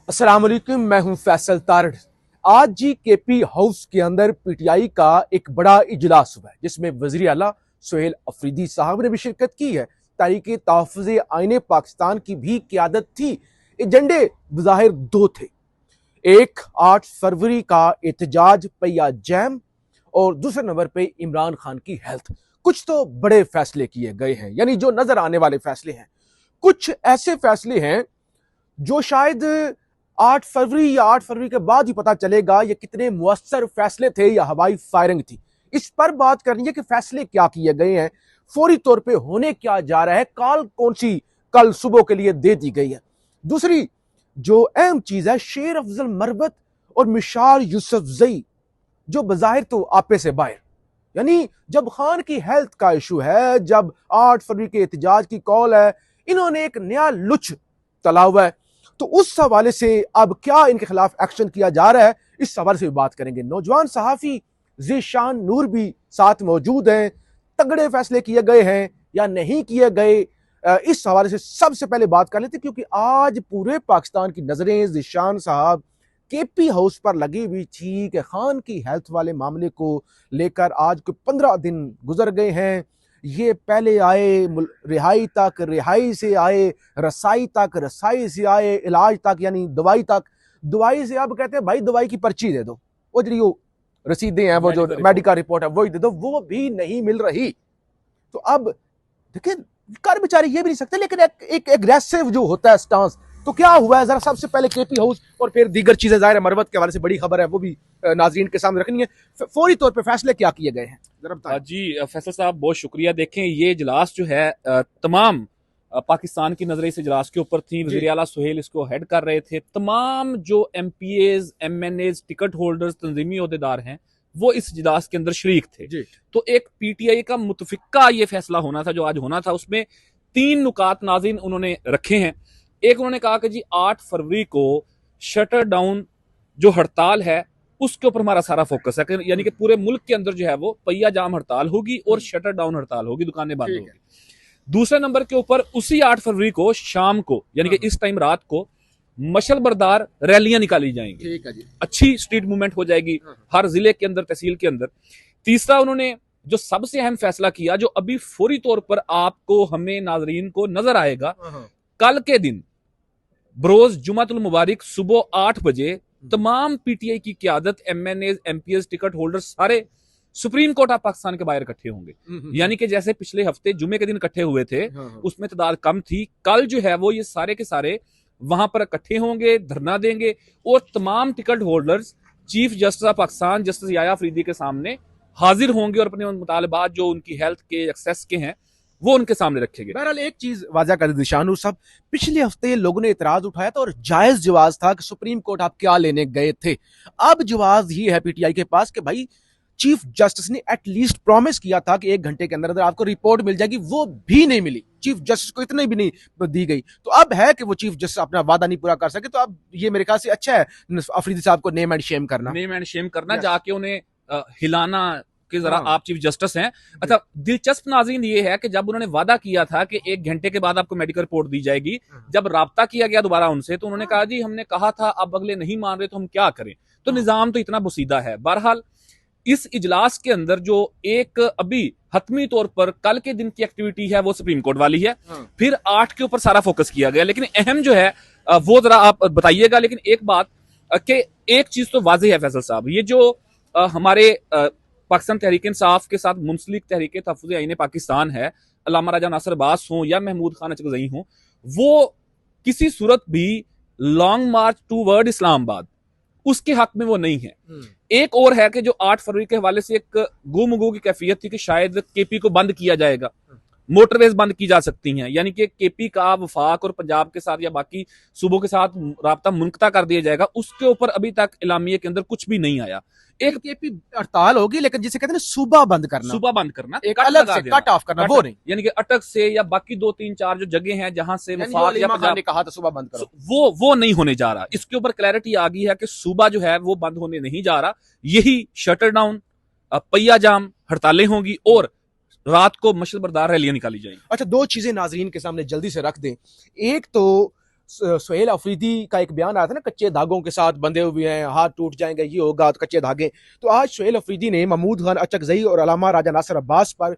अस्सलाम वालेकुम, मैं हूं फैसल तारड़। आज जी केपी हाउस के अंदर पीटीआई का एक बड़ा इजलास हुआ है जिसमें वज़ीर आला सुहेल अफरीदी साहब ने भी शिरकत की है। तहरीक तहफ़्फ़ुज़ आईने पाकिस्तान की भी क़यादत थी। एजेंडे बज़ाहिर दो थे, एक 8 फरवरी का एहतजाज पहिया जैम और दूसरे नंबर पे इमरान खान की हेल्थ। कुछ तो बड़े फैसले किए गए हैं, यानी जो नजर आने वाले फैसले हैं। कुछ ऐसे फैसले हैं जो शायद 8 फरवरी या 8 फरवरी के बाद ही पता चलेगा ये कितने मुअस्सर फैसले थे या हवाई फायरिंग थी। इस पर बात करनी है कि फैसले क्या किए गए हैं, फौरी तौर पे होने क्या जा रहा है, कॉल कौन सी कल सुबह के लिए दे दी गई है। दूसरी जो अहम चीज है, शेर अफजल मरवत और मिशार यूसुफजई जो बजाहिर तो आपे से बाहर, यानी जब खान की हेल्थ का इशू है, जब 8 फरवरी के एहतजाज की कॉल है, इन्होंने एक नया लुच तला हुआ है। तो उस हवाले से अब क्या इनके खिलाफ एक्शन किया जा रहा है, इस हवाले से भी बात करेंगे। नौजवान सहाफी ज़ीशान नूर भी साथ मौजूद हैं। तगड़े फैसले किए गए हैं या नहीं किए गए, इस हवाले से सबसे पहले बात कर लेते, क्योंकि आज पूरे पाकिस्तान की नजरें ज़ीशान साहब केपी हाउस पर लगी हुई थी कि खान की हेल्थ वाले मामले को लेकर आज को 15 दिन गुजर गए हैं। ये पहले आए रिहाई तक, रिहाई से आए रसाई तक, रसाई से आए इलाज तक, यानी दवाई तक, दवाई से अब कहते हैं भाई दवाई की पर्ची दे दो, वो जो रसीदें हैं, वो जो मेडिकल रिपोर्ट है वो दे दो, वो भी नहीं मिल रही। तो अब देखिए, कर बेचारे ये भी नहीं सकते, लेकिन एक एग्रेसिव जो होता है स्टांस, तो क्या हुआ है जरा सबसे पहले केपी हाउस और फिर दीगर चीजें, जाहिर है मरवत के हवाले से बड़ी खबर है वो भी नाजरीन के सामने रखनी है। फौरी तौर पे फैसले क्या किए गए हैं जरा बताएं। जी फैसल साहब, बहुत शुक्रिया। देखें, ये इजलास जो है तमाम पाकिस्तान की नजरें इस इजलास के ऊपर थी। वज़ीर आला सुहेल इसको हेड कर रहे थे। तमाम जो MPAs, MNAs, टिकट होल्डर्स, तंजीमी अहदेदार हैं, वो इस इजलास के अंदर शरीक थे। तो एक PTI का मुतफिका ये फैसला होना था जो आज होना था। उसमें 3 नुकात नाज़रीन उन्होंने रखे हैं। एक, उन्होंने कहा कि जी 8 फरवरी को शटर डाउन जो हड़ताल है उसके ऊपर हमारा सारा फोकस है, यानी कि पूरे मुल्क के अंदर जो है वो पहिया जाम हड़ताल होगी और शटर डाउन हड़ताल होगी, दुकानें बंद होगी। दूसरे नंबर के ऊपर उसी 8 फरवरी को शाम को, यानी कि इस टाइम रात को, मशल बरदार रैलियां निकाली जाएंगी। ठीक है जी। अच्छी स्ट्रीट मूवमेंट हो जाएगी हर जिले के अंदर, तहसील के अंदर। तीसरा, उन्होंने जो सबसे अहम फैसला किया, जो अभी फौरी तौर पर आपको, हमें, नाजरीन को नजर आएगा, कल के दिन बरोज जुमातुल मुबारक सुबह 8 बजे तमाम PTI की क़यादत, MNAs, MPs, टिकट होल्डर सारे सुप्रीम कोर्ट ऑफ पाकिस्तान के बाहर इकट्ठे होंगे। यानी कि जैसे पिछले हफ्ते जुमे के दिन इकट्ठे हुए थे, उसमें तादाद कम थी। कल जो है वो ये सारे के सारे वहां पर इकट्ठे होंगे, धरना देंगे और तमाम ticket holders chief justice of Pakistan justice Yahya Afridi के सामने हाजिर होंगे और अपने मुतालबात जो उनकी हेल्थ के, एक्सेस के हैं, वो उनके सामने रखे गए। बहरहाल एक चीज वाजा कर दी शानूर साहब, पिछले हफ्ते लोगों ने इतराज उठाया था और जायज जवाब था कि सुप्रीम कोर्ट आप क्या लेने गए थे। अब जवाब ही है पीटीआई के पास कि भाई चीफ जस्टिस ने एटलीस्ट प्रॉमिस किया था कि 1 घंटे के अंदर अंदर आपको रिपोर्ट मिल जाएगी, वो भी नहीं मिली। चीफ जस्टिस को इतनी भी नहीं दी गई। तो अब है कि वो चीफ जस्टिस अपना वादा नहीं पूरा कर सके, तो अब ये मेरे ख्याल से अच्छा है अफरीदी साहब को नेम एंड शेम करना, जाके उन्हें हिलाना कि जरा आप चीफ जस्टिस हैं। अच्छा, दिलचस्प नाज़रीन ये है कि जब उन्होंने वादा किया था कि 1 घंटे के बाद आपको मेडिकल रिपोर्ट दी जाएगी, जब राब्ता किया गया दोबारा उनसे, तो उन्होंने कहा जी हमने कहा था, अब अगले नहीं मान रहे तो हम क्या करें। तो निजाम तो इतना बुसीदा है। बहरहाल इस इजलास के अंदर जो एक अभी हतमी तौर पर कल के दिन की एक्टिविटी है वो सुप्रीम कोर्ट वाली है। फिर 8 के ऊपर सारा फोकस किया गया, लेकिन अहम जो है वो जरा आप बताइएगा। लेकिन एक बात कि एक चीज तो वाज़ेह है फैसल साहब, ये जो हमारे पाकिस्तान तहरीक इंसाफ के साथ मुंसलिक तहरीक तहफ़्फ़ुज़ आईने पाकिस्तान है, अल्लामा राजा नासिर अब्बास हों या महमूद खान अचकज़ई हों, वो किसी सूरत भी लॉन्ग मार्च टूवर्ड इस्लामाबाद उसके हक में वो नहीं है। एक और है कि जो 8 फरवरी के हवाले से एक गुमगू की कैफियत थी कि शायद केपी को बंद किया जाएगा, मोटरवेज बंद की जा सकती हैं, यानी कि केपी का वफाक और पंजाब के साथ या बाकी सूबों के साथ राब्ता मुनक़ता कर दिया जाएगा। उसके ऊपर अभी तक इलामिये के अंदर कुछ भी नहीं आया। एक केपी हड़ताल होगी, लेकिन जिसे कहते हैं सूबा बंद करना, एक अलग से कट ऑफ करना, वो नहीं, यानी कि अटक से या बाकी 2-3-4 जो जगह हैं जहां से वफाक या पंजाब ने कहा था सूबा बंद करो, वो नहीं होने जा रहा। इसके ऊपर क्लैरिटी आ गई है कि सूबा जो है वो बंद होने नहीं जा रहा। यही शटर डाउन, पहिया जाम हड़तालें होंगी और रात को मशल बरदार रैलियां निकाली जाएंगी। अच्छा, 2 चीजें नाजरीन के सामने जल्दी से रख दें। एक तो सुहेल अफरीदी का एक बयान आया था ना, कच्चे धागों के साथ बंधे हुए हैं, हाथ टूट जाएंगे, ये होगा तो कच्चे धागे। तो आज सुहेल अफरीदी ने महमूद खान अचकजई और अलामा राजा नासिर अब्बास पर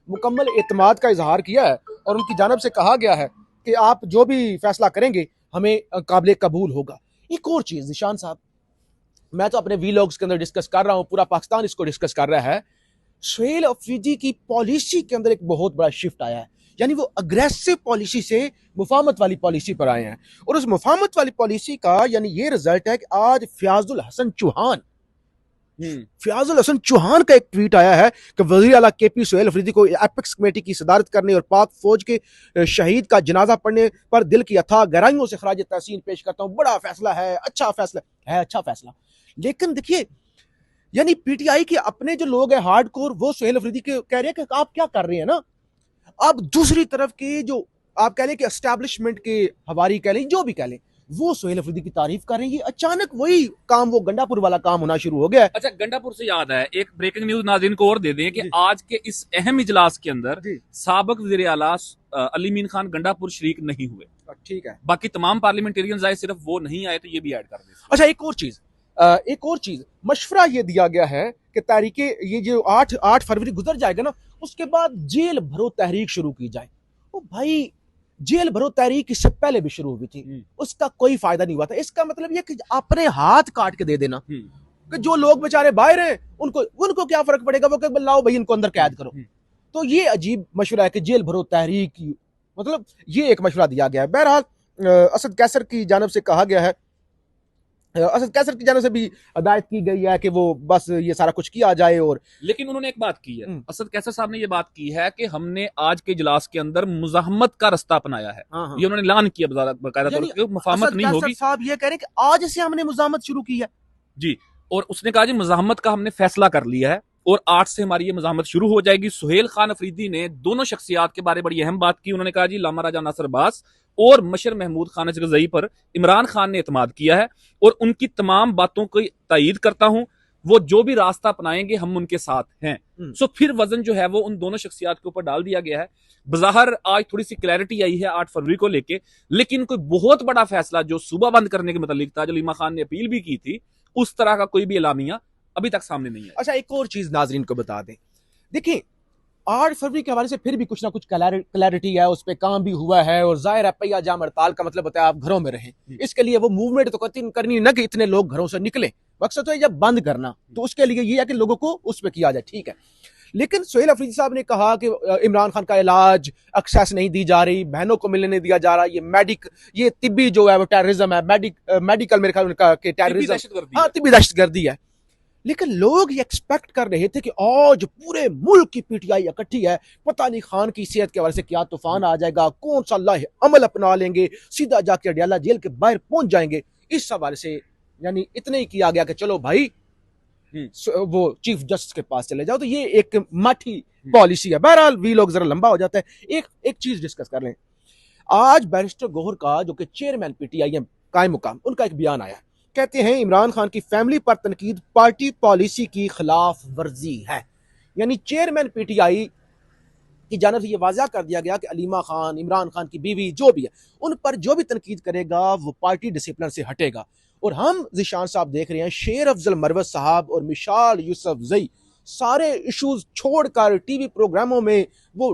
मुकम्मल एतमाद का इजहार किया है और उनकी जानब से कहा गया है कि आप जो भी फैसला करेंगे हमें काबिल कबूल होगा। एक और चीज निशान साहब, मैं तो अपने वीलॉग्स के अंदर डिस्कस कर रहा हूं, पूरा पाकिस्तान इसको डिस्कस कर रहा है, सुहेल अफरीदी की पॉलिसी के अंदर एक बहुत बड़ा शिफ्ट आया है। यानी वो अग्रेसिव पॉलिसी से मुफाहमत वाली पॉलिसी पर आए हैं और उस मुफाहमत वाली पॉलिसी का यानी ये रिजल्ट है कि आज फयाजुल हसन चौहान का एक ट्वीट आया है कि वज़ीर आला केपी सुहेल अफरीदी को एपेक्स कमेटी की सदारत करने और पाक फौज के शहीद का जनाजा पढ़ने पर दिल की अथाह गहराइयों से खराज तहसीन पेश करता हूं। बड़ा फैसला है, अच्छा फैसला है, अच्छा फैसला। लेकिन देखिए, यानी पीटीआई के अपने जो लोग हैं हार्डकोर, वो सुहेल अफरीदी के कह रहे हैं कि आप क्या कर रहे हैं ना। अब दूसरी तरफ के जो आप कह लें कि एस्टैब्लिशमेंट के हवारी कह लें, जो भी कह लें, वो सुहेल अफरीदी की तारीफ कर रही है। अचानक वही काम, वो गंडापुर वाला काम होना शुरू हो गया है। अच्छा, गंडापुर से याद है, एक ब्रेकिंग न्यूज नाज़रीन को और दे दें कि आज के इस अहम इजलास के अंदर साबिक वज़ीर आला अली मीन खान गंडापुर शरीक नहीं हुए। ठीक है, बाकी तमाम पार्लियामेंटेरियंस आए, सिर्फ वो नहीं आए, तो ये भी ऐड कर दें। अच्छा, एक और चीज मशवरा ये दिया गया है कि तारीखे ये जो 8 फरवरी गुजर जाएगा ना, उसके बाद जेल भरो तहरीक शुरू की जाए। ओ भाई, जेल भरो तहरीक इससे पहले भी शुरू हुई थी, उसका कोई फायदा नहीं हुआ था। इसका मतलब ये कि अपने हाथ काट के दे देना कि जो लोग बेचारे बाहर हैं उनको क्या फर्क पड़ेगा, वो कह लाओ भाई इनको अंदर कैद करो। तो ये अजीब मशवरा है कि जेल भरो तहरीक, मतलब ये एक मशवरा दिया गया है। बहरहाल असद कैसर की जानब से कहा गया है, असद कैसर की जानब से भी हदायत की गई है कि वो बस ये सारा कुछ किया जाए। और लेकिन उन्होंने एक बात की है, असद कैसर साहब ने ये बात की है कि हमने आज के इजलास के अंदर मुजाहमत का रास्ता अपनाया है। ये उन्होंने ऐलान किया बकायदा तौर पर, मुफाहमत नहीं होगी। साहब ये कह रहे हैं कि आज से हमने मुजाहमत शुरू की है जी, और उसने कहा जी मुजाहमत का हमने फैसला कर लिया है और 8 से हमारी ये मुजाहमत शुरू हो जाएगी। सुहेल खान अफरीदी ने दोनों शख्सियात के बारे में बड़ी अहम बात की। उन्होंने कहा जी लामा राजा नासिर अब्बास और मशर महमूद खान अचकज़ई पर इमरान खान ने एतमाद किया है और उनकी तमाम बातों की तायीद करता हूं। वो जो भी रास्ता अपनाएंगे हम उनके साथ हैं। सो फिर वजन जो है वो उन दोनों शख्सियात के ऊपर डाल दिया गया है। बज़ाहिर आज थोड़ी सी क्लैरिटी आई है 8 फरवरी को लेके, लेकिन कोई बहुत बड़ा फैसला जो सूबा बंद करने के मुतालिक था, जो लीमा खान ने अपील भी की थी, उस तरह का कोई भी एलामिया अभी तक सामने नहीं है। अच्छा, एक और चीज नाजरीन को बता दें, देखिए 8 फरवरी के हवाले से फिर भी कुछ ना कुछ क्लैरिटी है, उस पर काम भी हुआ है और जाहिर है पहिया जाम हड़ताल का मतलब होता है आप घरों में रहें। इसके लिए वो मूवमेंट तो करनी ना कि इतने लोग घरों से निकले, मकसद तो है जब बंद करना, तो उसके लिए ये है कि लोगों को उस पर किया जाए, ठीक है। लेकिन सुहेल अफरीदी साहब ने कहा कि इमरान खान का इलाज एक्सेस नहीं दी जा रही, बहनों को मिलने नहीं दिया जा रहा, ये तिब्बी जो है वो टेररिज्म है, मेडिकल मेरे ख्याल उनका टेररिज्म, हाँ तिब्बी दहशतगर्दी है। लेकिन लोग ये एक्सपेक्ट कर रहे थे कि आज पूरे मुल्क की पीटीआई इकट्ठी है, पता नहीं खान की सेहत के हवाले से क्या तूफान आ जाएगा, कौन सा लाहे अमल अपना लेंगे, सीधा जाके अडियाला जेल के बाहर पहुंच जाएंगे। इस हवाले से यानी इतने ही किया गया कि चलो भाई वो चीफ जस्टिस के पास चले जाओ, तो ये एक माठी पॉलिसी है। बहरहाल वी लोग जरा लंबा हो जाता है, एक चीज डिस्कस कर लें। आज बैरिस्टर गौहर का जो कि चेयरमैन पीटीआई है कायम मुकाम, उनका एक बयान आया, कहते हैं इमरान खान की फैमिली पर तनकीद पार्टी पॉलिसी की खिलाफ वर्जी है। यानी चेयरमैन पीटीआई की जानब से यह वाज़ा कर दिया गया कि अलीमा खान, इमरान खान की बीवी जो भी है, उन पर जो भी तनकीद करेगा वो पार्टी डिसिप्लिन से हटेगा। और हम ज़ीशान साहब देख रहे हैं शेर अफजल मरवत साहब और मिशाल यूसुफजई सारे इशूज छोड़कर टीवी प्रोग्रामों में वो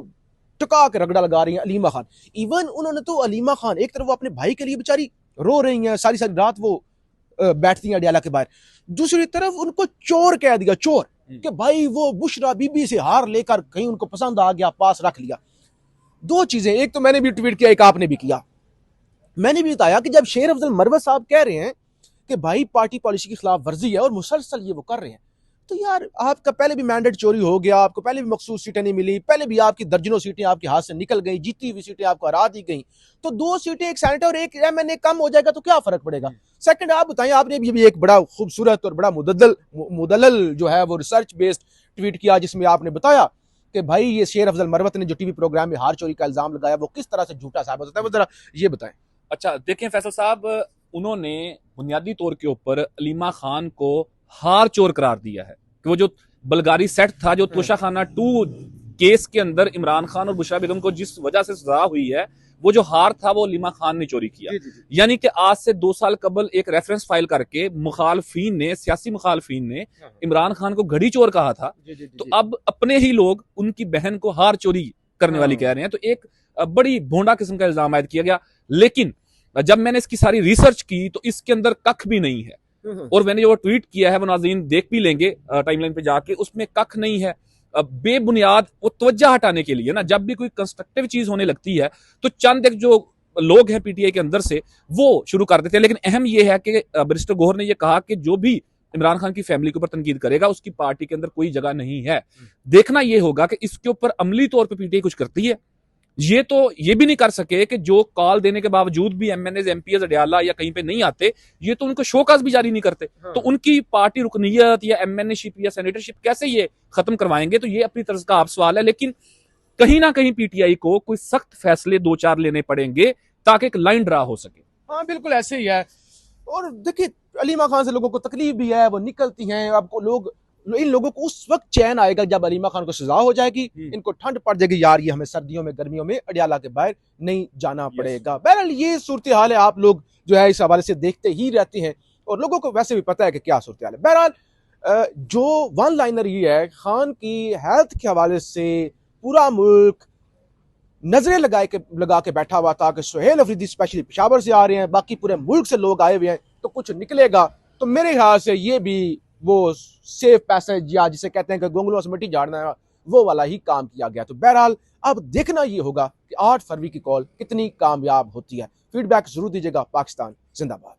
टका के रगड़ा लगा रही हैं अलीमा खान। इवन उन्होंने तो अलीमा खान, एक तरफ वो अपने भाई के लिए बेचारी रो रही हैं, सारी सारी रात वो बैठती हैं अडियाला के बाहर, दूसरी तरफ उनको चोर कह दिया, चोर कि भाई वो बुशरा बीबी से हार लेकर कहीं उनको पसंद आ गया, पास रख लिया। दो चीजें, एक तो मैंने भी ट्वीट किया, एक आपने भी किया। मैंने भी बताया कि जब शेर अफजल मरवत साहब कह रहे हैं कि भाई पार्टी पॉलिसी की खिलाफ वर्जी है और मुसलसल ये वो कर रहे हैं, तो यार आपका पहले भी मैंडेट चोरी हो गया, आपको पहले भी मखसूस सीटें नहीं मिली, पहले भी आपकी दर्जनों सीटें आपके हाथ से निकल गई, जीती हुई सीटें आपको हरा दी गई, तो 2 सीटें एक सेनेटर और एक एमएनए कम हो जाएगा तो क्या फर्क पड़ेगा। सेकंड, आप बताएं, आपने भी एक बड़ा खूबसूरत और बड़ा मुदल्लल जो है वो रिसर्च बेस्ड ट्वीट किया, जिसमें आपने बताया कि भाई ये शेर अफजल मरवत ने जो टीवी प्रोग्राम में हार चोरी का इल्जाम लगाया वो किस तरह से झूठा साबित होता है, वो जरा ये बताएं। अच्छा देखें फैसल साहब, उन्होंने बुनियादी तौर के ऊपर अलीमा खान को हार चोर करार दिया है कि वो जो बलगारी सेट था, जो तोशाखाना 2 केस के अंदर इमरान खान और बुशरा बेगम को जिस वजह से सजा हुई है, वो जो हार था वो अलीमा खान ने चोरी किया। जी, जी, जी। यानी कि आज से 2 साल कबल एक रेफरेंस फाइल करके मुखालफीन ने, सियासी मुखालफीन ने हाँ। इमरान खान को घड़ी चोर कहा था, जी, जी, जी, तो जी। अब अपने ही लोग उनकी बहन को हार चोरी करने वाली हाँ। कह रहे हैं। तो एक बड़ी भोंडा किस्म का इल्जाम आयद किया गया। लेकिन जब मैंने इसकी सारी रिसर्च की तो इसके अंदर कख भी नहीं है। और मैंने जो ट्वीट किया है वो नाज़रीन देख भी लेंगे टाइमलाइन पे जाके, उसमें कख नहीं है। बेबुनियाद वो तवज्जो हटाने के लिए ना, जब भी कोई कंस्ट्रक्टिव चीज होने लगती है तो चंद एक जो लोग हैं पीटीआई के अंदर से वो शुरू कर देते हैं। लेकिन अहम यह है कि बैरिस्टर गौहर ने यह कहा कि जो भी इमरान खान की फैमिली के ऊपर तनकीद करेगा उसकी पार्टी के अंदर कोई जगह नहीं है। देखना यह होगा कि इसके ऊपर अमली तौर पर पीटीआई कुछ करती है। ये तो ये भी नहीं कर सके कि जो कॉल देने के बावजूद भी एमएनएज एमपीएस अडियाला या कहीं पे नहीं आते, ये तो उनको शोकाज भी जारी नहीं करते। हाँ। तो उनकी पार्टी रुकनीयत या एमएनएशिप या सेनेटरशिप कैसे ये खत्म करवाएंगे, तो ये अपनी तरफ का आप सवाल है। लेकिन कहीं ना कहीं पीटीआई को कोई सख्त फैसले 2-4 लेने पड़ेंगे ताकि एक लाइन ड्रा हो सके। हाँ बिल्कुल ऐसे ही है। और देखिए अलीमा खान से लोगों को तकलीफ भी है, वो निकलती हैं। आपको लोग, इन लोगों को उस वक्त चैन आएगा जब अलीमा खान को सजा हो जाएगी, इनको ठंड पड़ जाएगी, यार ये हमें सर्दियों में गर्मियों में अडियाला के बाहर नहीं जाना पड़ेगा। बहरहाल ये सूरत हाल है, आप लोग जो है इस हवाले से देखते ही रहते हैं और लोगों को वैसे भी पता है कि क्या सूरत हाल है। बहरहाल जो वन लाइनर ये है, खान की हेल्थ के हवाले से पूरा मुल्क नजरें लगा के बैठा हुआ था कि सुहेल अफरीदी स्पेशली पेशावर से आ रहे हैं, बाकी पूरे मुल्क से लोग आए हुए हैं, तो कुछ निकलेगा। तो मेरे ख्याल से ये भी वो सेफ पैसेज या जिसे कहते हैं कि गोंगलों से मिट्टी झाड़ना है, वो वाला ही काम किया गया। तो बहरहाल अब देखना ये होगा कि 8 फरवरी की कॉल कितनी कामयाब होती है। फीडबैक जरूर दीजिएगा। पाकिस्तान जिंदाबाद।